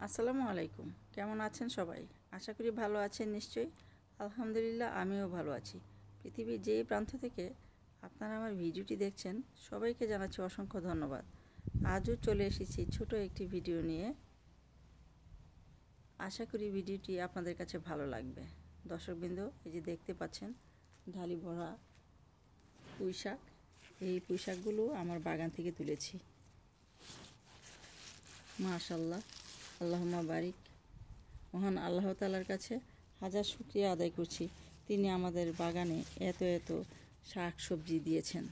আসসালামু আলাইকুম। কেমন আছেন সবাই? আশা করি ভালো আছেন নিশ্চয়ই। আলহামদুলিল্লাহ আমিও ভালো আছি। পৃথিবীর যে প্রান্ত থেকে আপনারা আমার ভিডিওটি দেখছেন সবাইকে জানাচ্ছি অসংখ্য ধন্যবাদ। আজও চলে এসেছি ছোট একটি ভিডিও নিয়ে। আশা করি ভিডিওটি আপনাদের কাছে ভালো লাগবে। দর্শকবৃন্দ, এই যে দেখতে পাচ্ছেন ঢালি ভরা পুঁইশাক। এই পুঁইশাকগুলো আমার বাগান থেকে তুলেছি। মাশাআল্লাহ, আল্লাহুম্মা বারিক। মহান আল্লাহ তাআলার কাছে হাজার শুকরিয়া আদায় করছি, তিনি আমাদের বাগানে এত এত শাক সবজি দিয়েছেন।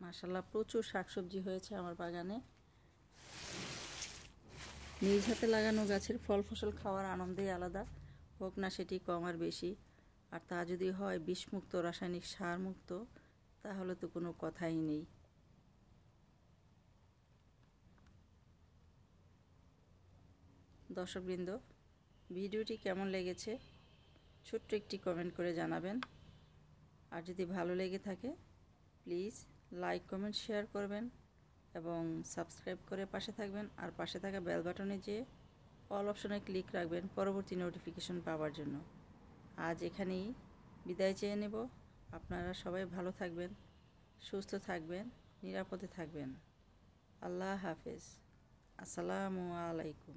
মাশাআল্লাহ, প্রচুর শাকসবজি হয়েছে আমার বাগানে। নিজ হাতে লাগানো গাছের ফল ফসল খাওয়ার আনন্দই আলাদা, হোক না সেটি কম আর বেশি। আর তা যদি হয় বিষমুক্ত, রাসায়নিক সার মুক্ত, তাহলে তো কোনো কথাই নেই। দর্শকবৃন্দ, ভিডিওটি কেমন লেগেছে ছোট্ট একটি কমেন্ট করে জানাবেন। আর যদি ভালো লেগে থাকে প্লিজ লাইক কমেন্ট শেয়ার করবেন এবং সাবস্ক্রাইব করে পাশে থাকবেন। আর পাশে থাকা বেল বাটনে যে অল অপশনে ক্লিক রাখবেন পরবর্তী নোটিফিকেশন পাওয়ার জন্য। আজ এখানেই বিদায় চেয়ে নেব। আপনারা সবাই ভালো থাকবেন, সুস্থ থাকবেন, নিরাপদে থাকবেন। আল্লাহ হাফেজ। আসসালামু আলাইকুম।